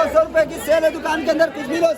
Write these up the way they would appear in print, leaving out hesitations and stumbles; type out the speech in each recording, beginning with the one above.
200 रुपए की सेल है दुकान के अंदर, कुछ भी लो।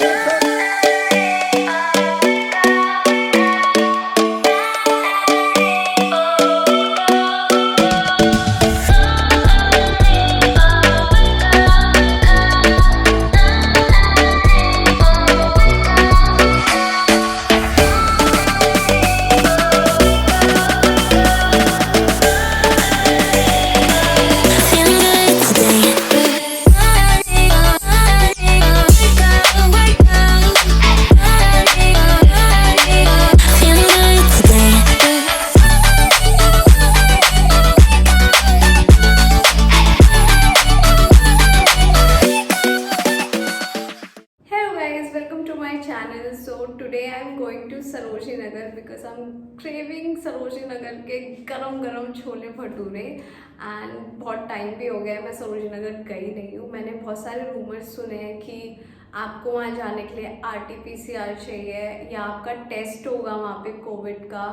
Today I'm going to Sarojini Nagar because I'm craving Sarojini Nagar के गरम गरम छोले भटूरे एंड बहुत टाइम भी हो गया है मैं सरोजिनी नगर गई नहीं हूँ। मैंने बहुत सारे रूमर्स सुने हैं कि आपको वहाँ जाने के लिए RT-PCR चाहिए या आपका टेस्ट होगा वहाँ पे कोविड का।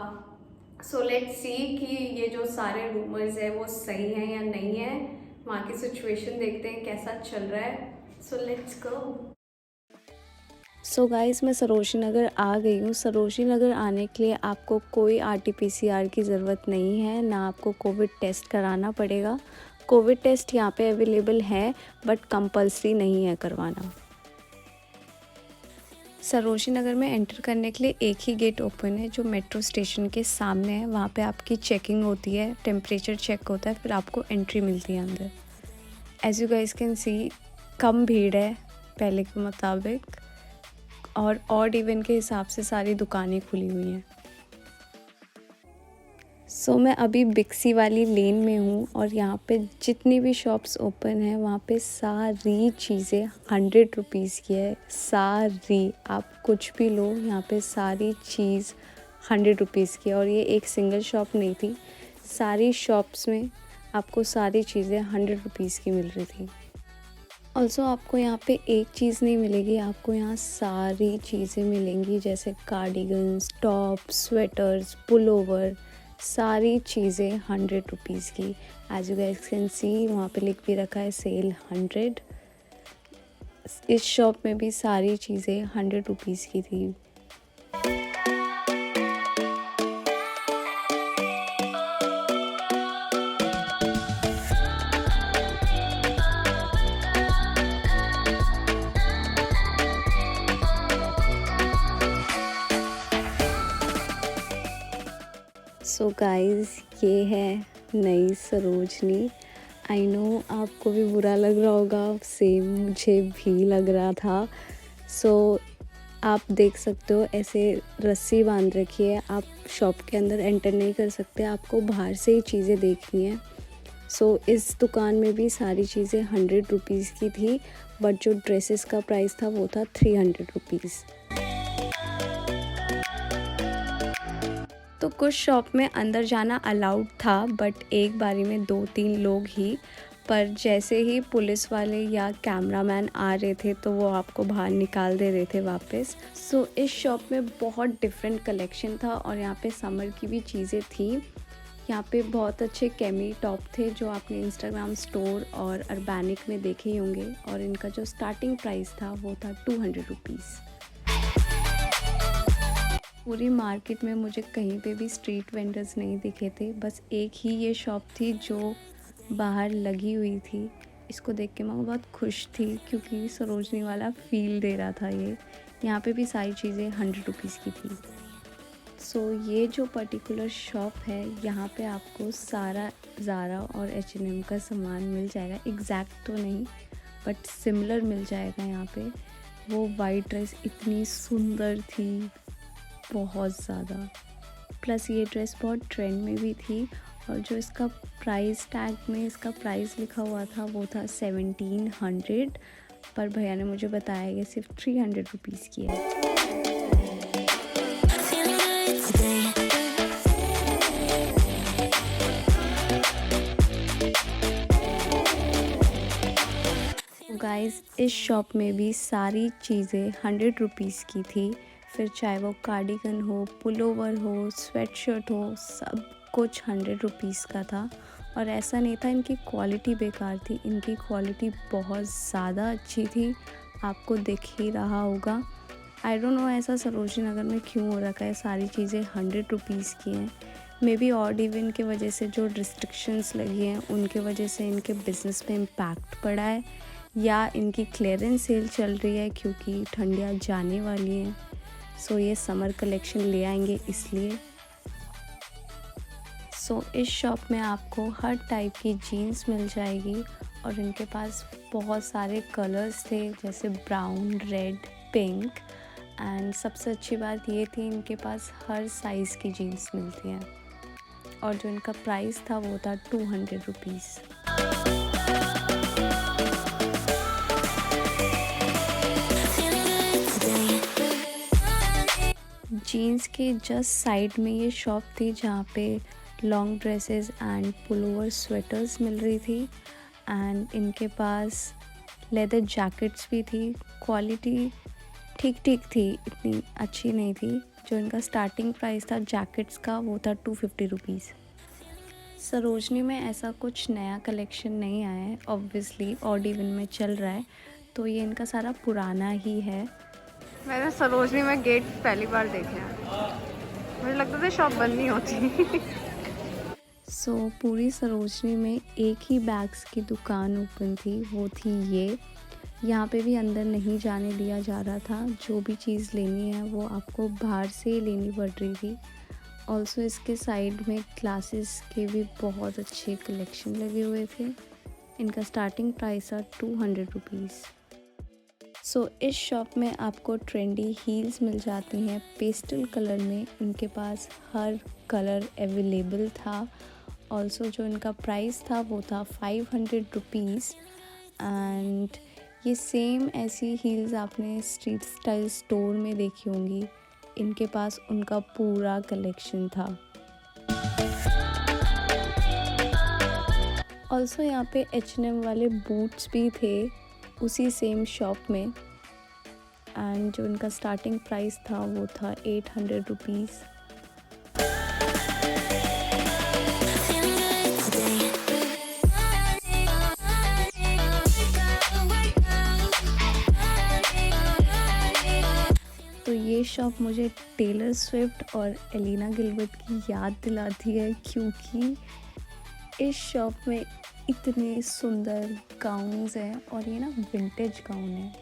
सो लेट्स सी कि ये जो सारे रूमर्स है वो सही है या नहीं है। वहाँ की सिचुएशन देखते हैं कैसा चल रहा है। So let's go. So guys मैं सरोजिनी नगर आ गई हूँ। सरोजिनी नगर आने के लिए आपको कोई RT-PCR की ज़रूरत नहीं है, ना आपको कोविड टेस्ट कराना पड़ेगा। कोविड टेस्ट यहाँ पे अवेलेबल है बट कंपलसरी नहीं है करवाना। सरोजिनी नगर में एंटर करने के लिए एक ही गेट ओपन है जो मेट्रो स्टेशन के सामने है। वहाँ पे आपकी चेकिंग होती है, टेम्परेचर चेक होता है, फिर आपको एंट्री मिलती है अंदर। As you guys can see कम भीड़ है पहले के मुताबिक और ऑड इवन के हिसाब से सारी दुकानें खुली हुई हैं। सो मैं अभी बिक्सी वाली लेन में हूँ और यहाँ पे जितनी भी शॉप्स ओपन हैं वहाँ पे सारी चीज़ें 100 रुपीज़ की है। सारी, आप कुछ भी लो, यहाँ पे सारी चीज़ 100 रुपीज़ की है। और ये एक सिंगल शॉप नहीं थी, सारी शॉप्स में आपको सारी चीज़ें 100 रुपीज़ की मिल रही थी। ऑल्सो आपको यहाँ पे एक चीज़ नहीं मिलेगी, आपको यहाँ सारी चीज़ें मिलेंगी, जैसे कार्डिगन्स, टॉप, स्वेटर्स, पुलोवर, सारी चीज़ें 100 रुपीज़ की। As you guys can see वहाँ पे लिख भी रखा है सेल 100। इस शॉप में भी सारी चीज़ें 100 रुपीज़ की थी। सो गाइस ये है नई सरोजनी। आई नो आपको भी बुरा लग रहा होगा, सेम मुझे भी लग रहा था। सो आप देख सकते हो ऐसे रस्सी बांध रखी है, आप शॉप के अंदर एंटर नहीं कर सकते, आपको बाहर से ही चीज़ें देखनी है। सो इस दुकान में भी सारी चीज़ें 100 रुपीज़ की थी बट जो ड्रेसेस का प्राइस था वो था 300 रुपीज़। तो कुछ शॉप में अंदर जाना अलाउड था बट एक बारी में 2-3 लोग ही, पर जैसे ही पुलिस वाले या कैमरामैन आ रहे थे तो वो आपको बाहर निकाल दे रहे थे वापस। सो इस शॉप में बहुत डिफरेंट कलेक्शन था और यहाँ पे समर की भी चीज़ें थी। यहाँ पे बहुत अच्छे कैमी टॉप थे जो आपने इंस्टाग्राम स्टोर और अर्बैनिक में देखे ही होंगे और इनका जो स्टार्टिंग प्राइस था वो था 200 रुपीज़। पूरी मार्केट में मुझे कहीं पे भी स्ट्रीट वेंडर्स नहीं दिखे थे, बस एक ही ये शॉप थी जो बाहर लगी हुई थी। इसको देख के मैं बहुत खुश थी क्योंकि सरोजनी वाला फील दे रहा था ये। यहाँ पे भी सारी चीज़ें 100 रुपीज़ की थी। सो ये जो पर्टिकुलर शॉप है यहाँ पे आपको सारा ज़ारा और H&M का सामान मिल जाएगा। एग्जैक्ट तो नहीं बट सिमिलर मिल जाएगा यहाँ पे। वो वाइट ड्रेस इतनी सुंदर थी, बहुत ज़्यादा। प्लस ये ड्रेस बहुत ट्रेंड में भी थी और जो इसका प्राइस टैग में इसका प्राइस लिखा हुआ था वो था 1700, पर भैया ने मुझे बताया कि सिर्फ 300 रुपीज़ की है। गाइस इस शॉप में भी सारी चीज़ें 100 रुपीज़ की थी। फिर चाहे वो कार्डिगन हो, पुलोवर हो, स्वेटशर्ट हो, सब कुछ 100 रुपीज़ का था। और ऐसा नहीं था इनकी क्वालिटी बेकार थी, इनकी क्वालिटी बहुत ज़्यादा अच्छी थी, आपको दिख ही रहा होगा। आई डोंट नो ऐसा सरोजनी नगर में क्यों हो रखा है, सारी चीज़ें 100 रुपीज़ की हैं। मे बी ऑड इवन की वजह से जो रिस्ट्रिक्शंस लगी हैं उनके वजह से इनके बिज़नेस पे इम्पैक्ट पड़ा है, या इनकी क्लियरेंस सेल चल रही है क्योंकि ठंडियाँ जाने वाली हैं, सो ये समर कलेक्शन ले आएंगे इसलिए। सो इस शॉप में आपको हर टाइप की जीन्स मिल जाएगी और इनके पास बहुत सारे कलर्स थे जैसे ब्राउन, रेड, पिंक एंड सबसे अच्छी बात ये थी इनके पास हर साइज़ की जीन्स मिलती हैं और जो इनका प्राइस था वो था 200 रुपीज़। जीन्स के जस्ट साइड में ये शॉप थी जहाँ पे long dresses and pullover sweaters मिल रही थी एंड इनके पास लेदर जैकेट्स भी थी। क्वालिटी ठीक ठीक थी, इतनी अच्छी नहीं थी। जो इनका स्टार्टिंग प्राइस था जैकेट्स का वो था 250 रुपीज़। सरोजनी में ऐसा कुछ नया कलेक्शन नहीं आया है, ऑब्वियसली ऑड इवन में चल रहा है तो ये इनका सारा पुराना ही है। मैंने सरोजनी में गेट पहली बार देखे हैं, मुझे लगता था शॉप बंद नहीं होती। सो पूरी सरोजनी में एक ही बैग्स की दुकान ओपन थी, वो थी ये। यहाँ पे भी अंदर नहीं जाने दिया जा रहा था, जो भी चीज़ लेनी है वो आपको बाहर से ही लेनी पड़ रही थी। ऑल्सो इसके साइड में ग्लासेस के भी बहुत अच्छे कलेक्शन लगे हुए थे। इनका स्टार्टिंग प्राइस था 200 रुपीज़। सो इस शॉप में आपको ट्रेंडी हील्स मिल जाती हैं पेस्टल कलर में, इनके पास हर कलर अवेलेबल था। ऑल्सो जो इनका प्राइस था वो था 500 रुपीज़ एंड ये सेम ऐसी हील्स आपने स्ट्रीट स्टाइल स्टोर में देखी होंगी, इनके पास उनका पूरा कलेक्शन था। ऑल्सो यहाँ पे H&M वाले बूट्स भी थे उसी सेम शॉप में एंड जो इनका स्टार्टिंग प्राइस था वो था 800 रुपीज़। तो ये शॉप मुझे टेलर स्विफ्ट और एलिना गिलबर्ट की याद दिलाती है क्योंकि इस शॉप में इतने सुंदर गाउन्स हैं और ये ना विंटेज गाउन है,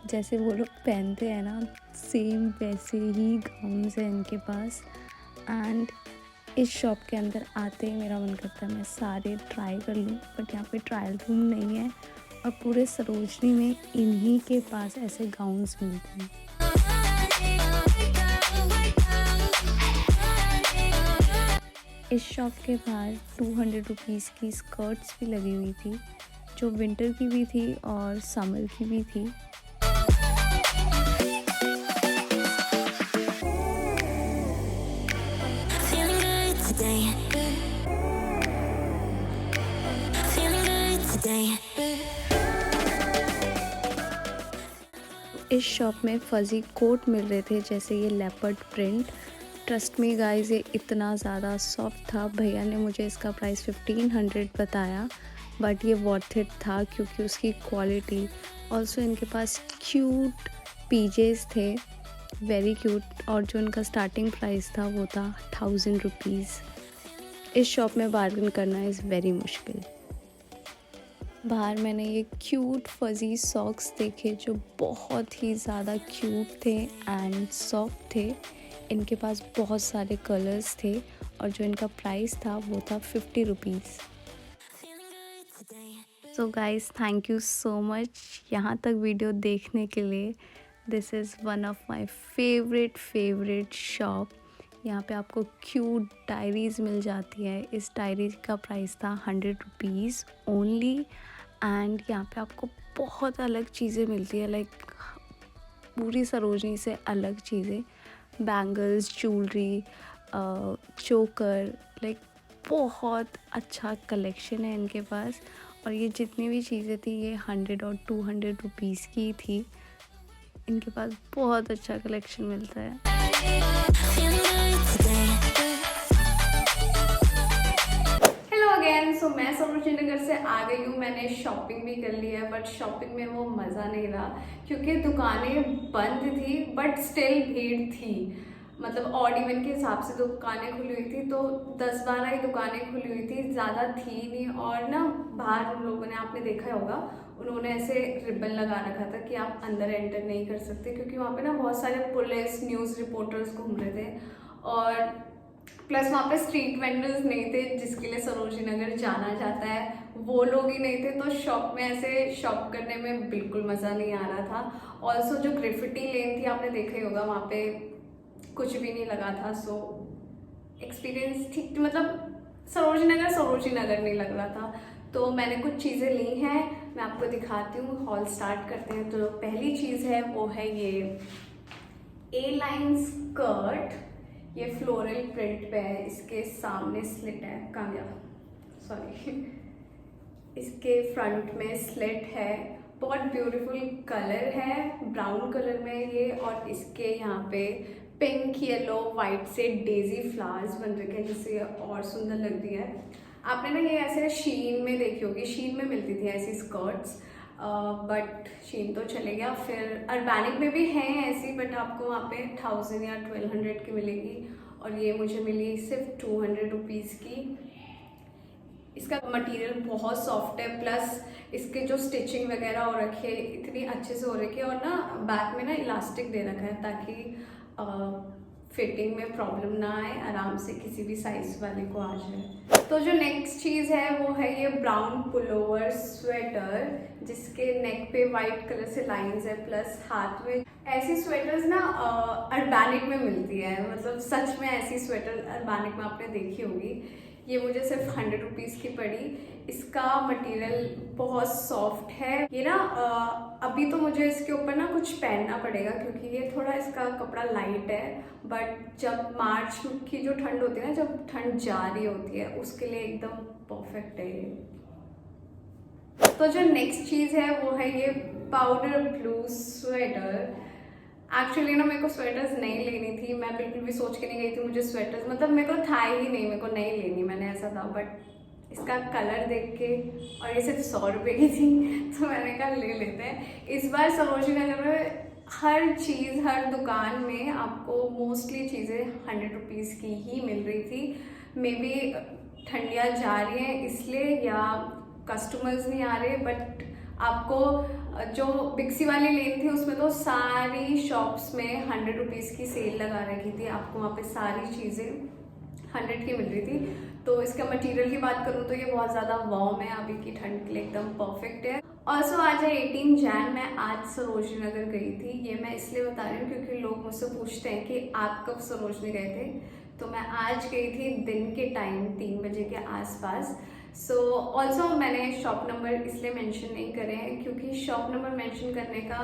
जैसे वो लोग पहनते हैं ना सेम वैसे ही गाउन्स हैं इनके पास। एंड इस शॉप के अंदर आते ही मेरा मन करता है मैं सारे ट्राई कर लूँ, बट यहाँ पे ट्रायल रूम नहीं है और पूरे सरोजनी में इन्हीं के पास ऐसे गाउन्स मिलते हैं। इस शॉप के बाहर 200 रुपीज़ की स्कर्ट्स भी लगी हुई थी, जो विंटर की भी थी और समर की भी थी। इस शॉप में फजी कोट मिल रहे थे जैसे ये leopard print. Trust me guys ये इतना ज़्यादा सॉफ्ट था, भैया ने मुझे इसका प्राइस 1500 बताया बट ये वर्थ इट था क्योंकि उसकी क्वालिटी। ऑल्सो इनके पास क्यूट पीजेस थे, वेरी क्यूट, और जो इनका स्टार्टिंग प्राइस था वो था 1000 रुपीज़। इस शॉप में बार्गेन करना इज़ वेरी मुश्किल। बाहर मैंने ये क्यूट फजी सॉक्स देखे जो बहुत ही ज़्यादा क्यूट थे एंड सॉफ्ट थे। इनके पास बहुत सारे कलर्स थे और जो इनका प्राइस था वो था 50 rupees. So guys thank you so much यहाँ तक वीडियो देखने के लिए। This is one of my favourite shop. यहाँ पे आपको क्यूट डायरीज़ मिल जाती है। इस डायरी का प्राइस था 100 रुपीज़ ओनली एंड यहाँ पे आपको बहुत अलग चीज़ें मिलती है, लाइक पूरी सरोजनी से अलग चीज़ें, बैंगल्स, ज्वेलरी, चोकर, लाइक बहुत अच्छा कलेक्शन है इनके पास। और ये जितनी भी चीज़ें थी ये 100 और 200 रुपीज़ की थी। इनके पास बहुत अच्छा कलेक्शन मिलता है। हेलो अगेन, सो मैं सरोजनी नगर से आ गई हूँ। मैंने शॉपिंग भी कर ली है, बट शॉपिंग में वो मज़ा नहीं रहा क्योंकि दुकानें बंद थी बट स्टिल भीड़ थी। मतलब ऑड इवन के हिसाब से दुकानें खुली हुई थी, तो 10-12 ही दुकानें खुली हुई थी, ज़्यादा थी नहीं। और ना बाहर उन लोगों ने, आपने देखा होगा, उन्होंने ऐसे रिबन लगा रखा था कि आप अंदर एंटर नहीं कर सकते, क्योंकि वहाँ पे ना बहुत सारे पुलिस न्यूज़ रिपोर्टर्स घूम रहे थे। और प्लस वहाँ पे स्ट्रीट वेंडर्स नहीं थे जिसके लिए सरोजनी नगर जाना जाता है, वो लोग ही नहीं थे। तो शॉप में ऐसे शॉप करने में बिल्कुल मज़ा नहीं आ रहा था। ऑल्सो जो ग्रेफिटी लेन थी, आपने देखा ही होगा, वहाँ पे कुछ भी नहीं लगा था। सो एक्सपीरियंस ठीक, मतलब सरोजनी नगर नहीं लग रहा था। तो मैंने कुछ चीज़ें ली हैं, मैं आपको दिखाती हूँ। हॉल स्टार्ट करते हैं। तो पहली चीज़ है वो है ये ए लाइन स्कर्ट। ये फ्लोरल प्रिंट पे है, इसके सामने स्लिट है, कहाँ गया, सॉरी, इसके फ्रंट में स्लिट है। बहुत ब्यूटीफुल कलर है, ब्राउन कलर में ये, और इसके यहाँ पे पिंक येलो वाइट से डेजी फ्लावर्स बन रखे हैं, जिससे ये और सुंदर लग रही है। आपने ना ये ऐसे शीन में देखी होगी, शीन में मिलती थी ऐसी स्कर्ट्स, बट शीन तो चले गया। फिर अर्बैनिक में भी हैं ऐसी, बट आपको वहाँ पे 1000 या 1200 की मिलेगी, और ये मुझे मिली सिर्फ 200 रुपीज़ की। इसका मटेरियल बहुत सॉफ्ट है, प्लस इसके जो स्टिचिंग वगैरह हो रखी है इतनी अच्छे से हो रखी है, और ना बैक में ना इलास्टिक दे रखा है ताकि फिटिंग में प्रॉब्लम ना आए, आराम से किसी भी साइज वाले को आ जाए। तो जो नेक्स्ट चीज़ है वो है ये ब्राउन पुलोवर स्वेटर, जिसके नेक पे वाइट कलर से लाइंस है, प्लस हाथ में। ऐसी स्वेटर्स ना अर्बैनिक में मिलती है, मतलब सच में ऐसी स्वेटर अर्बैनिक में आपने देखी होगी। ये मुझे सिर्फ 100 रुपीज़ की पड़ी। इसका मटेरियल बहुत सॉफ्ट है। ये ना अभी तो मुझे इसके ऊपर ना कुछ पहनना पड़ेगा क्योंकि ये थोड़ा इसका कपड़ा लाइट है, बट जब मार्च की जो ठंड होती है ना, जब ठंड जा रही होती है, उसके लिए एकदम परफेक्ट है ये। तो जो नेक्स्ट चीज़ है वो है ये पाउडर ब्लू स्वेटर। एक्चुअली ना मेरे को स्वेटर्स नहीं लेनी थी, मैं बिल्कुल भी सोच के नहीं गई थी मुझे स्वेटर्स, मतलब मेरे को था ही नहीं, मेरे को नहीं लेनी, मैंने ऐसा था। बट इसका कलर देख के, और ये सिर्फ 100 रुपये की थी, तो मैंने कहा ले लेते हैं। इस बार सरोजनी नगर में हर चीज़, हर दुकान में आपको मोस्टली चीज़ें 100 रुपीज़ की ही मिल रही थी। मे बी ठंडियाँ जा रही हैं इसलिए, या कस्टमर्स नहीं आ रहे, बट आपको जो बिक्सी वाली लेन थी उसमें तो सारी शॉप्स में 100 रुपीज़ की सेल लगा रखी थी। आपको वहाँ पे सारी चीज़ें 100 की मिल रही थी। तो इसका मटेरियल की बात करूँ तो ये बहुत ज़्यादा वार्म है, अभी की ठंड के लिए एकदम परफेक्ट है। ऑल्सो आज है 18 जैन, मैं आज सरोजनी नगर गई थी। ये मैं इसलिए बता रही हूँ क्योंकि लोग मुझसे पूछते हैं कि आप कब सरोजनी गए थे, तो मैं आज गई थी दिन के टाइम 3 बजे के आसपास। सो ऑल्सो मैंने शॉप नंबर इसलिए मेंशन नहीं करे हैं क्योंकि शॉप नंबर मेंशन करने का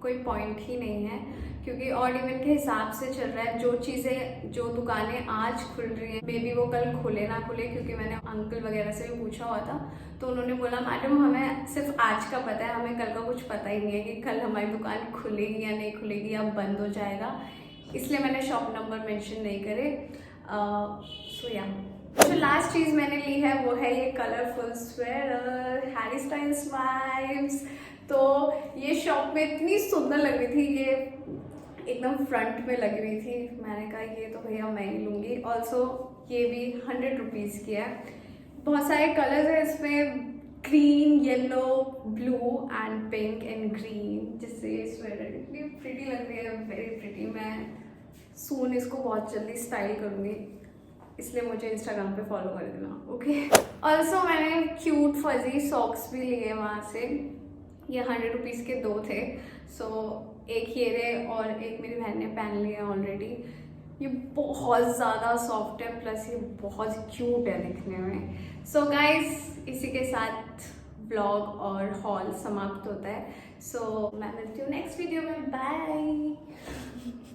कोई पॉइंट ही नहीं है, क्योंकि ऑड इवन के हिसाब से चल रहा है। जो चीज़ें, जो दुकानें आज खुल रही हैं, मे बी वो कल खुले ना खुले, क्योंकि मैंने अंकल वगैरह से भी पूछा हुआ था, तो उन्होंने बोला मैडम हमें सिर्फ आज का पता है, हमें कल का कुछ पता ही नहीं है कि कल हमारी दुकान खुलेगी या नहीं खुलेगी या बंद हो जाएगा, इसलिए मैंने शॉप नंबर मेंशन नहीं करे। सो या जो लास्ट चीज़ मैंने ली है वो है ये colourful sweater, Harry styles vibes. तो ये शॉप में इतनी सुंदर लग रही थी, ये एकदम फ्रंट में लग रही थी, मैंने कहा ये तो भैया मैं ही लूँगी। ऑल्सो ये भी 100 रुपीज़ की है। बहुत सारे कलर्स हैं इसमें, green, yellow, blue and pink and green, जिससे स्वेटर इतनी प्रिटी लग रही है, वेरी प्रिटी। मैं सून इसको बहुत जल्दी स्टाइल करूँगी, इसलिए मुझे इंस्टाग्राम पे फॉलो कर देना, ओके। ऑल्सो मैंने क्यूट फजी सॉक्स भी लिए वहाँ से, ये 100 रुपीज़ के 2 थे। सो एक ये रहे और एक मेरी बहन ने पहन लिया ऑलरेडी। ये बहुत ज़्यादा सॉफ्ट है, प्लस ये बहुत क्यूट है दिखने में। सो गाइज इसी के साथ ब्लॉग और हॉल समाप्त होता है। सो मैं मिलती हूँ नेक्स्ट वीडियो में, बाय।